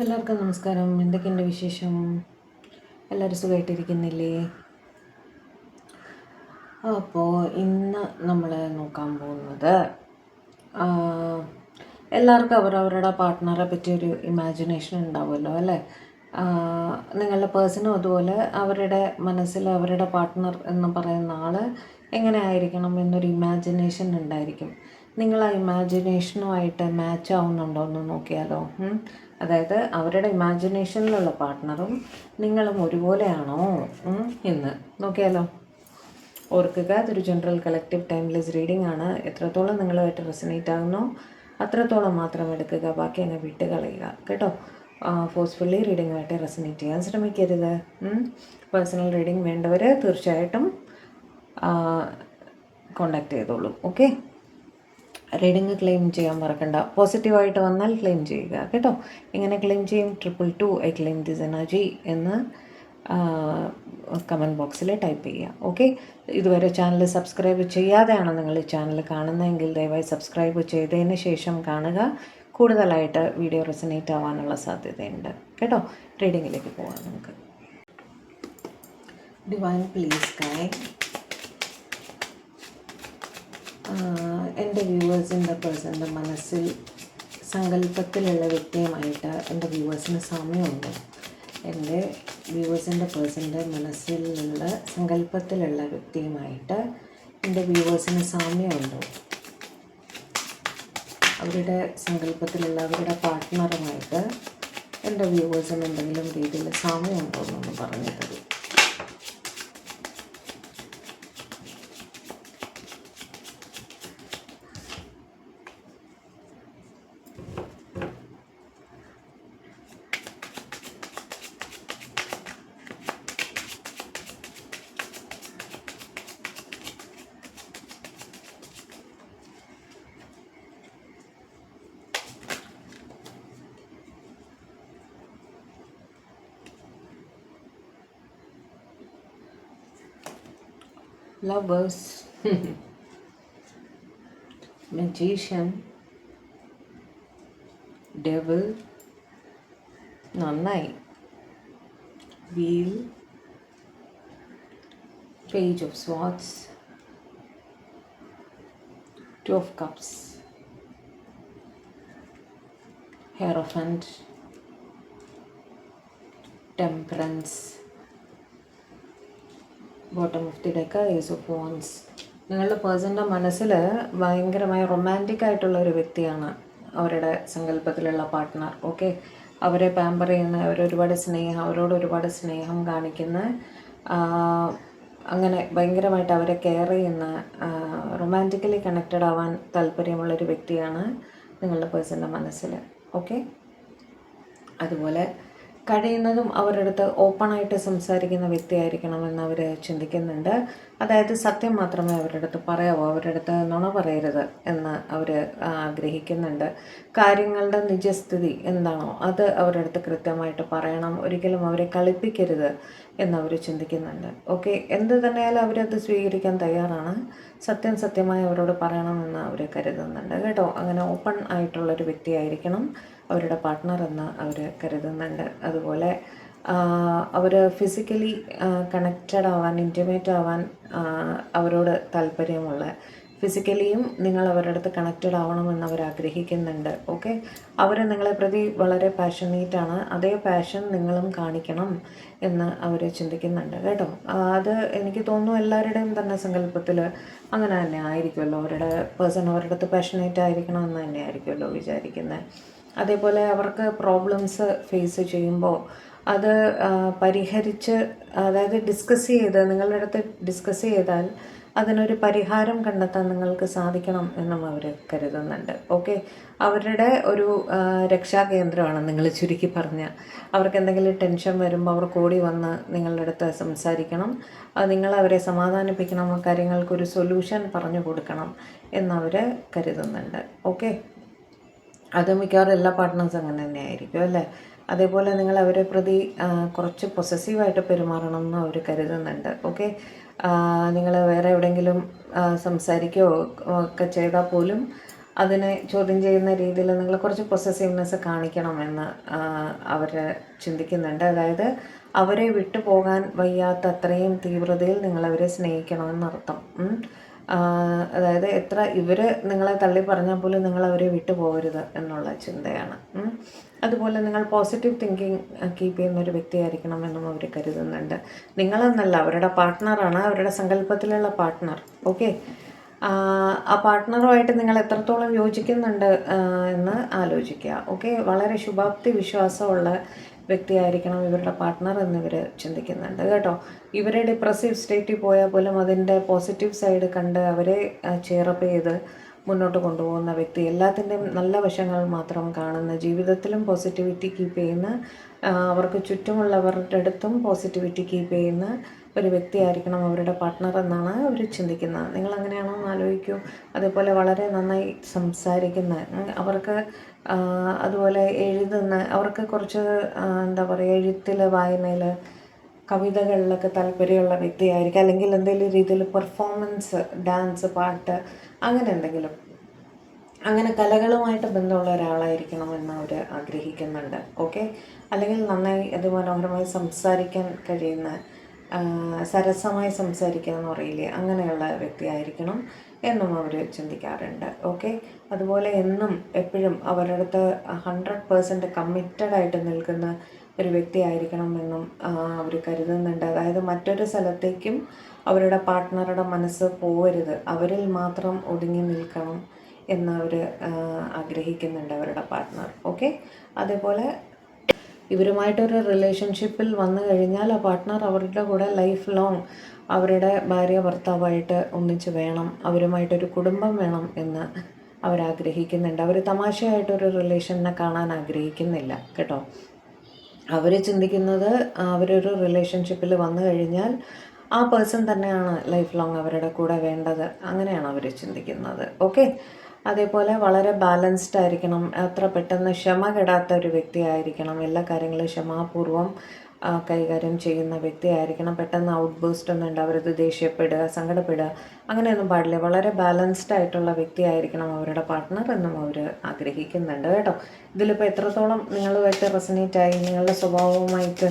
എല്ലാവർക്കും നമസ്കാരം. എന്തൊക്കെയുണ്ട് വിശേഷം? എല്ലാവരും സുഖമായിട്ടിരിക്കുന്നില്ലേ? അപ്പോൾ ഇന്ന് നമ്മൾ നോക്കാൻ പോകുന്നത് എല്ലാവർക്കും അവരവരുടെ പാർട്ട്ണറെ പറ്റിയൊരു ഇമാജിനേഷൻ ഉണ്ടാവുമല്ലോ അല്ലേ? നിങ്ങളുടെ പേഴ്സണും അതുപോലെ അവരുടെ മനസ്സിൽ അവരുടെ പാർട്ട്ണർ എന്ന് പറയുന്ന ആൾ എങ്ങനെ ആയിരിക്കണം എന്നൊരു ഇമാജിനേഷൻ ഉണ്ടായിരിക്കും. നിങ്ങൾ ആ ഇമാജിനേഷനുമായിട്ട് മാച്ച് ആവുന്നുണ്ടോ എന്ന് നോക്കിയാലോ. അതായത് അവരുടെ ഇമാജിനേഷനിലുള്ള പാർട്ട്ണറും നിങ്ങളും ഒരുപോലെയാണോ എന്ന് നോക്കിയാലോ. ഓർക്കുക, അതൊരു ജനറൽ കളക്റ്റീവ് ടൈംലെസ് റീഡിംഗ് ആണ്. എത്രത്തോളം നിങ്ങളുമായിട്ട് റെസനേറ്റ് ആകുന്നോ അത്രത്തോളം മാത്രം എടുക്കുക, ബാക്കി അങ്ങ് വിട്ട് കളയുക കേട്ടോ. ഫോഴ്സ്ഫുള്ളി റീഡിങ്ങുമായിട്ട് റെസനേറ്റ് ചെയ്യാൻ ശ്രമിക്കരുത്. പേഴ്സണൽ റീഡിംഗ് വേണ്ടവർ തീർച്ചയായിട്ടും കോണ്ടാക്ട് ചെയ്തോളൂ. ഓക്കെ, റീഡിങ് ക്ലെയിം ചെയ്യാൻ മറക്കണ്ട. പോസിറ്റീവായിട്ട് വന്നാൽ ക്ലെയിം ചെയ്യുക കേട്ടോ. എങ്ങനെ ക്ലെയിം ചെയ്യും? 222 ഐ ക്ലെയിം ദിസ് എനർജി എന്ന് കമൻറ്റ് ബോക്സിൽ ടൈപ്പ് ചെയ്യുക. ഓക്കെ, ഇതുവരെ ചാനൽ സബ്സ്ക്രൈബ് ചെയ്യാതെയാണ് നിങ്ങൾ ഈ ചാനൽ കാണുന്നതെങ്കിൽ ദയവായി സബ്സ്ക്രൈബ് ചെയ്തതിന് ശേഷം കാണുക. കൂടുതലായിട്ട് വീഡിയോ റെസനേറ്റ് ആവാനുള്ള സാധ്യതയുണ്ട് കേട്ടോ. റീഡിങ്ങിലേക്ക് പോകാം നമുക്ക്. ഡിവൈൻ പ്ലീസ് ഗൈഡ് എൻ്റെ വ്യൂവേഴ്സിൻ്റെ പേഴ്സൻ്റെ മനസ്സിൽ സങ്കല്പത്തിലുള്ള വ്യക്തിയുമായിട്ട് എൻ്റെ വ്യൂവേഴ്സിന് സാമ്യമുണ്ട്. എൻ്റെ വ്യൂവേഴ്സിൻ്റെ പേഴ്സൻ്റെ മനസ്സിലുള്ള സങ്കല്പത്തിലുള്ള വ്യക്തിയുമായിട്ട് എൻ്റെ വ്യൂവേഴ്സിന് സാമ്യമുണ്ടോ? അവരുടെ സങ്കല്പത്തിലുള്ള അവരുടെ പാർട്ട്ണറുമായിട്ട് എൻ്റെ വ്യൂവേഴ്സിന് എന്തെങ്കിലും രീതിയിൽ സാമ്യമുണ്ടോ എന്നൊന്ന് പറഞ്ഞു തരും. Lovers, magician, devil, നന്നായി, wheel, page of swords, 2 of cups, hierophant, temperance, bottom of the deck, ace of wands. നിങ്ങളുടെ പേഴ്സൻ്റെ മനസ്സിൽ ഭയങ്കരമായ റൊമാൻറ്റിക് ആയിട്ടുള്ള ഒരു വ്യക്തിയാണ് അവരുടെ സങ്കല്പത്തിലുള്ള പാർട്ട്ണർ. ഓക്കെ, അവരെ പാമ്പർ ചെയ്യുന്ന, അവരോട് ഒരുപാട് സ്നേഹം കാണിക്കുന്ന, അങ്ങനെ ഭയങ്കരമായിട്ട് അവരെ കെയർ ചെയ്യുന്ന, റൊമാൻറ്റിക്കലി കണക്റ്റഡ് ആവാൻ താല്പര്യമുള്ളൊരു വ്യക്തിയാണ് നിങ്ങളുടെ പേഴ്സൻ്റെ മനസ്സിൽ. ഓക്കെ, അതുപോലെ കഴിയുന്നതും അവരുടെ അടുത്ത് ഓപ്പണായിട്ട് സംസാരിക്കുന്ന വ്യക്തിയായിരിക്കണമെന്ന് അവർ ചിന്തിക്കുന്നുണ്ട്. അതായത് സത്യം മാത്രമേ അവരുടെ അടുത്ത് പറയാവൂ, അവരുടെ അടുത്ത് നുണ പറയരുത് എന്ന് അവർ ആഗ്രഹിക്കുന്നുണ്ട്. കാര്യങ്ങളുടെ നിജസ്ഥിതി എന്താണോ അത് അവരുടെ അടുത്ത് കൃത്യമായിട്ട് പറയണം. ഒരിക്കലും അവരെ കളിപ്പിക്കരുത് എന്നവർ ചിന്തിക്കുന്നുണ്ട്. ഓക്കെ, എന്ത് തന്നെയാലും അവരത് സ്വീകരിക്കാൻ തയ്യാറാണ്. സത്യമായി അവരോട് പറയണമെന്ന് അവർ കരുതുന്നുണ്ട് കേട്ടോ. അങ്ങനെ ഓപ്പൺ ആയിട്ടുള്ളൊരു വ്യക്തിയായിരിക്കണം അവരുടെ പാർട്ട്ണർ എന്ന് അവർ കരുതുന്നുണ്ട്. അതുപോലെ അവർ ഫിസിക്കലി കണക്റ്റഡ് ആവാൻ, ഇൻറ്റിമേറ്റ് ആവാൻ അവരോട് താല്പര്യമുള്ള, ഫിസിക്കലിയും നിങ്ങൾ അവരുടെ അടുത്ത് കണക്റ്റഡ് ആവണമെന്ന് അവർ ആഗ്രഹിക്കുന്നുണ്ട്. ഓക്കെ, അവർ നിങ്ങളെ പ്രതി വളരെ പാഷനേറ്റാണ്. അതേ പാഷൻ നിങ്ങളും കാണിക്കണം എന്ന് അവർ ചിന്തിക്കുന്നുണ്ട് കേട്ടോ. അത് എനിക്ക് തോന്നുന്നു എല്ലാവരുടെയും തന്നെ സങ്കല്പത്തിൽ അങ്ങനെ തന്നെ ആയിരിക്കുമല്ലോ. അവരുടെ പേഴ്സൺ അവരുടെ അടുത്ത് പാഷനേറ്റ് ആയിരിക്കണം എന്ന് തന്നെ ആയിരിക്കുമല്ലോ വിചാരിക്കുന്നത്. അതേപോലെ അവർക്ക് പ്രോബ്ലംസ് ഫേസ് ചെയ്യുമ്പോൾ അത് പരിഹരിച്ച്, അതായത് നിങ്ങളുടെ അടുത്ത് ഡിസ്കസ് ചെയ്താൽ അതിനൊരു പരിഹാരം കണ്ടെത്താൻ നിങ്ങൾക്ക് സാധിക്കണം എന്നും അവർ കരുതുന്നുണ്ട്. ഓക്കെ, അവരുടെ ഒരു രക്ഷാകേന്ദ്രമാണ് നിങ്ങൾ, ചുരുക്കി പറഞ്ഞാൽ. അവർക്ക് എന്തെങ്കിലും ടെൻഷൻ വരുമ്പോൾ അവർ കൂടി വന്ന് നിങ്ങളുടെ അടുത്ത് സംസാരിക്കണം, നിങ്ങൾ അവരെ സമാധാനിപ്പിക്കണം, കാര്യങ്ങൾക്കൊരു സൊല്യൂഷൻ പറഞ്ഞു കൊടുക്കണം എന്നവർ കരുതുന്നുണ്ട്. ഓക്കെ, അത് മിക്കവാറും എല്ലാ പാർട്ട്നേഴ്സും അങ്ങനെ തന്നെ ആയിരിക്കും അല്ലേ. അതേപോലെ നിങ്ങൾ അവരെ പ്രതി കുറച്ച് പൊസസീവായിട്ട് പെരുമാറണം എന്ന് അവർ കരുതുന്നുണ്ട്. ഓക്കെ, നിങ്ങൾ വേറെ എവിടെയെങ്കിലും സംസാരിക്കുകയോ ഒക്കെ ചെയ്താൽ പോലും അതിനെ ചോദ്യം ചെയ്യുന്ന രീതിയിൽ നിങ്ങൾ കുറച്ച് പൊസസീവ്നെസ് കാണിക്കണമെന്ന് അവർ ചിന്തിക്കുന്നുണ്ട്. അതായത് അവരെ വിട്ടു പോകാൻ വയ്യാത്ത അത്രയും തീവ്രതയിൽ നിങ്ങളവരെ സ്നേഹിക്കണമെന്നർത്ഥം. അതായത് എത്ര ഇവർ നിങ്ങളെ തള്ളി പറഞ്ഞാൽ പോലും നിങ്ങൾ അവരെ വിട്ടു പോകരുത് എന്നുള്ള ചിന്തയാണ്. അതുപോലെ നിങ്ങൾ പോസിറ്റീവ് തിങ്കിങ് കീപ്പ് ചെയ്യുന്ന ഒരു വ്യക്തിയായിരിക്കണം എന്നും അവർ കരുതുന്നുണ്ട്. നിങ്ങളെന്നല്ല, അവരുടെ പാർട്ട്ണറാണ്, അവരുടെ സങ്കല്പത്തിലുള്ള പാർട്ട്ണർ. ഓക്കെ, ആ പാർട്ട്ണറുമായിട്ട് നിങ്ങൾ എത്രത്തോളം യോജിക്കുന്നുണ്ട് എന്ന് ആലോചിക്കുക. ഓക്കെ, വളരെ ശുഭാപ്തി വിശ്വാസമുള്ള വ്യക്തിയായിരിക്കണം ഇവരുടെ പാർട്ട്ണർ എന്നിവർ ചിന്തിക്കുന്നുണ്ട് കേട്ടോ. ഇവരെ ഡിപ്രസീവ് സ്റ്റേറ്റിൽ പോയാൽ പോലും അതിൻ്റെ പോസിറ്റീവ് സൈഡ് കണ്ട് അവരെ ചെയറപ്പ് ചെയ്ത് മുന്നോട്ട് കൊണ്ടുപോകുന്ന വ്യക്തി, എല്ലാത്തിൻ്റെയും നല്ല വശങ്ങൾ മാത്രം കാണുന്ന, ജീവിതത്തിലും പോസിറ്റിവിറ്റി കീപ്പ് ചെയ്യുന്ന, അവർക്ക് ചുറ്റുമുള്ളവരുടെ അടുത്തും പോസിറ്റിവിറ്റി കീപ്പ് ചെയ്യുന്ന ഒരു വ്യക്തിയായിരിക്കണം അവരുടെ പാർട്ട്ണർ എന്നാണ് അവർ ചിന്തിക്കുന്നത്. നിങ്ങൾ അങ്ങനെയാണോ എന്ന് ആലോചിക്കൂ. അതേപോലെ വളരെ നന്നായി സംസാരിക്കുന്ന, അവർക്ക് അതുപോലെ എഴുതുന്ന, അവർക്ക് കുറച്ച് എന്താ പറയുക, എഴുത്തിൽ, വായനയിൽ, കവിതകളിലൊക്കെ താല്പര്യമുള്ള വ്യക്തിയായിരിക്കും. അല്ലെങ്കിൽ എന്തെങ്കിലും രീതിയിൽ പെർഫോമൻസ്, ഡാൻസ്, പാട്ട്, അങ്ങനെ എന്തെങ്കിലും, അങ്ങനെ കലകളുമായിട്ട് ബന്ധമുള്ള ഒരാളായിരിക്കണമെന്ന് അവർ ആഗ്രഹിക്കുന്നുണ്ട്. ഓക്കെ, അല്ലെങ്കിൽ നന്നായി മനോഹരമായി സംസാരിക്കാൻ കഴിയുന്ന, സരസമായി സംസാരിക്കുക എന്ന് പറയില്ലേ, അങ്ങനെയുള്ള വ്യക്തിയായിരിക്കണം എന്നും അവർ ചിന്തിക്കാറുണ്ട്. ഓക്കെ, അതുപോലെ എന്നും എപ്പോഴും അവരുടെ അടുത്ത് 100% കമ്മിറ്റഡായിട്ട് നിൽക്കുന്ന ഒരു വ്യക്തിയായിരിക്കണം എന്നും അവർ കരുതുന്നുണ്ട്. അതായത് മറ്റൊരു സ്ഥലത്തേക്കും അവരുടെ പാർട്ട്ണറുടെ മനസ്സ് പോവരുത്, അവരിൽ മാത്രം ഒതുങ്ങി നിൽക്കണം എന്ന് അവർ ആഗ്രഹിക്കുന്നുണ്ട് അവരുടെ പാർട്ട്ണർ. ഓക്കെ, അതേപോലെ ഇവരുമായിട്ടൊരു റിലേഷൻഷിപ്പിൽ വന്നു കഴിഞ്ഞാൽ ആ പാർട്ട്ണർ അവരുടെ കൂടെ ലൈഫ് ലോങ് അവരുടെ ഭാര്യ ഭർത്താവായിട്ട് ഒന്നിച്ച് വേണം, അവരുമായിട്ടൊരു കുടുംബം വേണം എന്ന് അവരാഗ്രഹിക്കുന്നുണ്ട്. അവർ തമാശയായിട്ടൊരു റിലേഷനെ കാണാൻ ആഗ്രഹിക്കുന്നില്ല കേട്ടോ. അവർ ചിന്തിക്കുന്നത് അവരൊരു റിലേഷൻഷിപ്പിൽ വന്നു കഴിഞ്ഞാൽ ആ പേഴ്സൺ തന്നെയാണ് ലൈഫ് ലോങ് അവരുടെ കൂടെ വേണ്ടത്, അങ്ങനെയാണ് അവർ ചിന്തിക്കുന്നത്. ഓക്കെ, അതേപോലെ വളരെ ബാലൻസ്ഡ് ആയിരിക്കണം, അത്ര പെട്ടെന്ന് ക്ഷമ കെടാത്ത ഒരു വ്യക്തിയായിരിക്കണം, എല്ലാ കാര്യങ്ങളും ക്ഷമാപൂർവ്വം കൈകാര്യം ചെയ്യുന്ന വ്യക്തിയായിരിക്കണം. പെട്ടെന്ന് ഔട്ട് ബൂസ്റ്റ് ഒന്നും ഉണ്ടാവരുത്, ദേഷ്യപ്പെടുക, സങ്കടപ്പെടുക, അങ്ങനെയൊന്നും പാടില്ല. വളരെ ബാലൻസ്ഡ് ആയിട്ടുള്ള വ്യക്തിയായിരിക്കണം അവരുടെ പാർട്ട്ണർ എന്നും അവർ ആഗ്രഹിക്കുന്നുണ്ട് കേട്ടോ. ഇതിലിപ്പോൾ എത്രത്തോളം നിങ്ങളുമായിട്ട് റെസനേറ്റ് ആയി, നിങ്ങളുടെ സ്വഭാവവുമായിട്ട്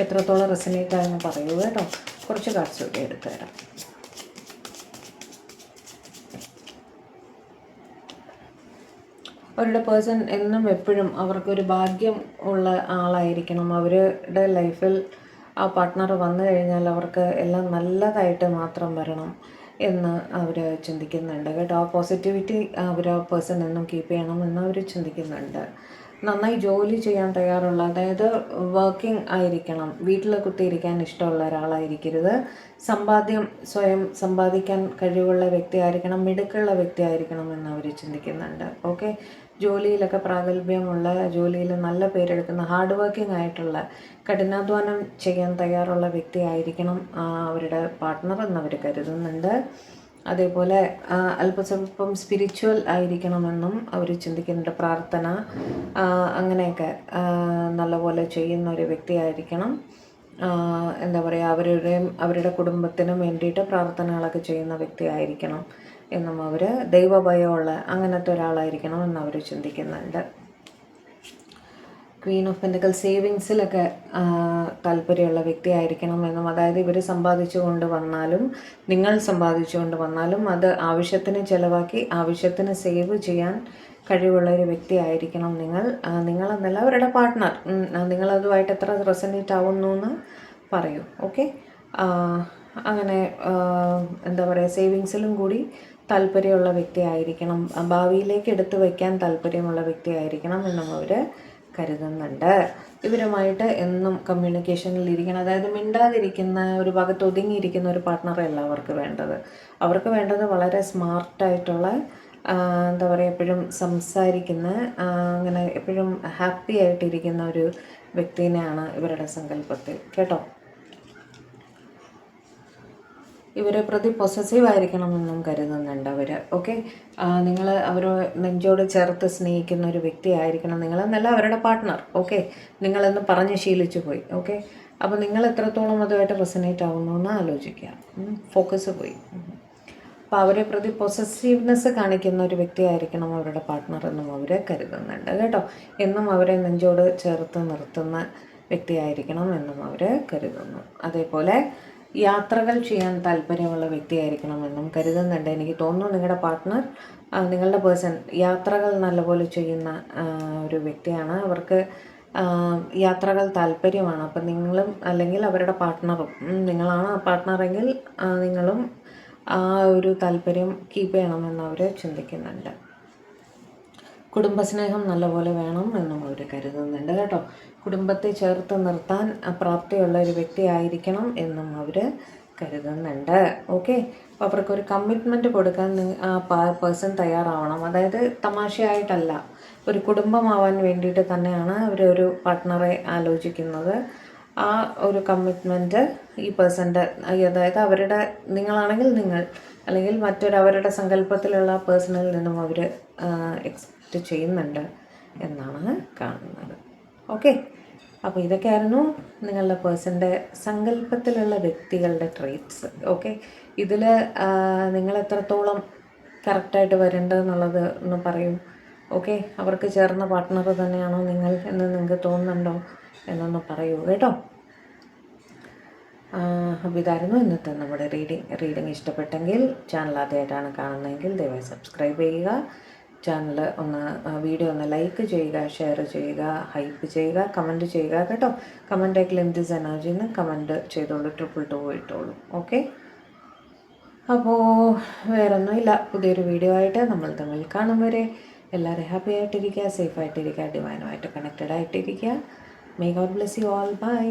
എത്രത്തോളം റെസനേറ്റ് ആയെന്ന് പറയൂ കേട്ടോ. കുറച്ച് കാർഡ്സ് കൂടി എടുത്തു തരാം. അവരുടെ പേഴ്സൺ എന്നും എപ്പോഴും അവർക്കൊരു ഭാഗ്യം ഉള്ള ആളായിരിക്കണം. അവരുടെ ലൈഫിൽ ആ പാർട്ട്ണർ വന്നു കഴിഞ്ഞാൽ അവർക്ക് എല്ലാം നല്ലതായിട്ട് മാത്രം വരണം എന്ന് അവർ ചിന്തിക്കുന്നുണ്ട് കേട്ടോ. ആ പോസിറ്റിവിറ്റി അവർ ആ പേഴ്സൺ എന്നും കീപ്പ് ചെയ്യണം എന്ന് അവർ ചിന്തിക്കുന്നുണ്ട്. നന്നായി ജോലി ചെയ്യാൻ തയ്യാറുള്ള, അതായത് വർക്കിംഗ് ആയിരിക്കണം, വീട്ടിൽ കുത്തിയിരിക്കാൻ ഇഷ്ടമുള്ള ഒരാളായിരിക്കരുത്. സമ്പാദ്യം സ്വയം സമ്പാദിക്കാൻ കഴിവുള്ള വ്യക്തിയായിരിക്കണം, മിടുക്കുള്ള വ്യക്തിയായിരിക്കണം എന്ന് അവർ ചിന്തിക്കുന്നുണ്ട്. ഓക്കെ, ജോലിയിലൊക്കെ പ്രാഗൽഭ്യമുള്ള, ജോലിയിൽ നല്ല പേരെടുക്കുന്ന, ഹാർഡ് വർക്കിംഗ് ആയിട്ടുള്ള, കഠിനാധ്വാനം ചെയ്യാൻ തയ്യാറുള്ള വ്യക്തിയായിരിക്കണം അവരുടെ പാർട്ട്ണർ എന്നവർ കരുതുന്നുണ്ട്. അതേപോലെ അല്പസ്വല്പം സ്പിരിച്വൽ ആയിരിക്കണമെന്നും അവർ ചിന്തിക്കുന്നുണ്ട്. പ്രാർത്ഥന അങ്ങനെയൊക്കെ നല്ലപോലെ ചെയ്യുന്ന ഒരു വ്യക്തിയായിരിക്കണം. എന്താ പറയുക, അവരുടെ കുടുംബത്തിനും വേണ്ടിയിട്ട് പ്രാർത്ഥനകളൊക്കെ ചെയ്യുന്ന വ്യക്തിയായിരിക്കണം എന്നും അവർ, ദൈവഭയമുള്ള അങ്ങനത്തെ ഒരാളായിരിക്കണം എന്നവർ ചിന്തിക്കുന്നുണ്ട്. ക്വീൻ ഓഫ് പെൻറ്റക്കിൾ, സേവിങ്സിലൊക്കെ താല്പര്യമുള്ള വ്യക്തിയായിരിക്കണം എന്നും, അതായത് ഇവർ സമ്പാദിച്ചു കൊണ്ട് വന്നാലും, നിങ്ങൾ സമ്പാദിച്ചു കൊണ്ട് വന്നാലും അത് ആവശ്യത്തിന് ചിലവാക്കി ആവശ്യത്തിന് സേവ് ചെയ്യാൻ കഴിവുള്ള ഒരു വ്യക്തിയായിരിക്കണം നിങ്ങളെന്നല്ല അവരുടെ പാർട്ട്ണർ. നിങ്ങളതുമായിട്ട് എത്ര റെസനേറ്റ് ആവുന്നു എന്ന് പറയൂ. ഓക്കെ, അങ്ങനെ എന്താ പറയുക, സേവിങ്സിലും കൂടി താല്പര്യമുള്ള വ്യക്തിയായിരിക്കണം, ഭാവിയിലേക്ക് എടുത്തു വയ്ക്കാൻ താല്പര്യമുള്ള വ്യക്തിയായിരിക്കണം എന്നും അവർ കരുതുന്നുണ്ട്. ഇവരുമായിട്ട് എന്നും കമ്മ്യൂണിക്കേഷനിൽ ഇരിക്കണം, അതായത് മിണ്ടാതിരിക്കുന്ന, ഒരു ഭാഗത്ത് ഒതുങ്ങിയിരിക്കുന്ന ഒരു പാർട്ട്ണറല്ല അവർക്ക് വേണ്ടത്. അവർക്ക് വേണ്ടത് വളരെ സ്മാർട്ടായിട്ടുള്ള, എന്താ പറയുക, എപ്പോഴും സംസാരിക്കുന്ന, അങ്ങനെ എപ്പോഴും ഹാപ്പി ആയിട്ടിരിക്കുന്ന ഒരു വ്യക്തിനെയാണ് ഇവരുടെ സങ്കല്പത്തിൽ കേട്ടോ. ഇവരെ പ്രതി പൊസസീവ് ആയിരിക്കണമെന്നും കരുതുന്നുണ്ട് അവർ. ഓക്കെ, നിങ്ങൾ അവർ നെഞ്ചോട് ചേർത്ത് സ്നേഹിക്കുന്ന ഒരു വ്യക്തിയായിരിക്കണം നിങ്ങളെന്നല്ല അവരുടെ പാർട്ട്ണർ. ഓക്കെ, നിങ്ങളെന്ന് പറഞ്ഞ് ശീലിച്ചു പോയി. ഓക്കെ, അപ്പോൾ നിങ്ങൾ എത്രത്തോളം അതുമായിട്ട് റെസനേറ്റ് ആവുന്നു എന്ന് ആലോചിക്കുക. ഫോക്കസ് പോയി. അപ്പോൾ അവരെ പ്രതി പൊസസീവ്നെസ് കാണിക്കുന്ന ഒരു വ്യക്തിയായിരിക്കണം അവരുടെ പാർട്ട്ണർ എന്നും അവർ കരുതുന്നുണ്ട് കേട്ടോ. എന്നും അവരെ നെഞ്ചോട് ചേർത്ത് നിർത്തുന്ന വ്യക്തിയായിരിക്കണം എന്നും അവർ കരുതുന്നു. അതേപോലെ യാത്രകൾ ചെയ്യാൻ താല്പര്യമുള്ള വ്യക്തിയായിരിക്കണം എന്നും കരുതുന്നുണ്ട്. എനിക്ക് തോന്നുന്നു നിങ്ങളുടെ പാർട്ട്ണർ, നിങ്ങളുടെ പേഴ്സൺ യാത്രകൾ നല്ലപോലെ ചെയ്യുന്ന ഒരു വ്യക്തിയാണ്. അവർക്ക് യാത്രകൾ താല്പര്യമാണ്. അപ്പം നിങ്ങളും അല്ലെങ്കിൽ അവരുടെ പാർട്ട്ണറും, നിങ്ങളാണ് ആ പാർട്ട്ണറെങ്കിൽ നിങ്ങളും ആ ഒരു താല്പര്യം കീപ്പ് ചെയ്യണമെന്ന് അവർ ചിന്തിക്കുന്നുണ്ട്. കുടുംബസ്നേഹം നല്ലപോലെ വേണം എന്നും അവർ കരുതുന്നുണ്ട് കേട്ടോ. കുടുംബത്തെ ചേർത്ത് നിർത്താൻ പ്രാപ്തിയുള്ള ഒരു വ്യക്തിയായിരിക്കണം എന്നും അവർ കരുതുന്നുണ്ട്. ഓക്കെ, അപ്പോൾ അവർക്കൊരു കമ്മിറ്റ്മെൻറ്റ് കൊടുക്കാൻ ആ പേഴ്സൺ തയ്യാറാവണം. അതായത് തമാശയായിട്ടല്ല, ഒരു കുടുംബമാവാൻ വേണ്ടിയിട്ട് തന്നെയാണ് അവരൊരു പാർട്ട്ണറെ ആലോചിക്കുന്നത്. ആ ഒരു കമ്മിറ്റ്മെൻറ്റ് ഈ പേഴ്സൻ്റെ, അതായത് അവരുടെ, നിങ്ങളാണെങ്കിൽ നിങ്ങൾ, അല്ലെങ്കിൽ അവരുടെ സങ്കല്പത്തിലുള്ള പേഴ്സണിൽ നിന്നും അവർ എക്സ്പെക്റ്റ് ചെയ്യുന്നുണ്ട് എന്നാണ് കാണുന്നത്. ഓക്കെ, അപ്പോൾ ഇതൊക്കെയായിരുന്നു നിങ്ങളുടെ പേഴ്സൻ്റെ സങ്കല്പത്തിലുള്ള വ്യക്തികളുടെ ട്രേറ്റ്സ്. ഓക്കെ, ഇതിൽ നിങ്ങൾ എത്രത്തോളം കറക്റ്റായിട്ട് വരേണ്ടതെന്നുള്ളത് ഒന്ന് പറയൂ. ഓക്കെ, അവർക്ക് ചേർന്ന പാർട്ട്ണർ തന്നെയാണോ നിങ്ങൾ എന്ന് നിങ്ങൾക്ക് തോന്നുന്നുണ്ടോ എന്നൊന്ന് പറയൂ കേട്ടോ. അപ്പോൾ ഇതായിരുന്നു ഇന്നത്തെ നമ്മുടെ റീഡിങ് ഇഷ്ടപ്പെട്ടെങ്കിൽ, ചാനൽ ആദ്യമായിട്ടാണ് കാണുന്നതെങ്കിൽ ദയവായി സബ്സ്ക്രൈബ് ചെയ്യുക. ചാനൽ വീഡിയോ ഒന്ന് ലൈക്ക് ചെയ്യുക, ഷെയർ ചെയ്യുക, ഹൈപ്പ് ചെയ്യുക, കമൻറ്റ് ചെയ്യുക കേട്ടോ. കമൻറ്റ് ക്ലിംതിസ് എനർജിന്ന് കമൻറ്റ് ചെയ്തോളൂ, 222 ഇട്ടോളൂ. ഓക്കെ, അപ്പോൾ വേറൊന്നുമില്ല. പുതിയൊരു വീഡിയോ ആയിട്ട് നമ്മൾ തമ്മിൽ കാണും വരെ എല്ലാവരും ഹാപ്പി ആയിട്ടിരിക്കുക, സേഫ് ആയിട്ടിരിക്കുക, ഡിവൈനുമായിട്ട് കണക്റ്റഡ് ആയിട്ടിരിക്കുക. May God bless you all. By.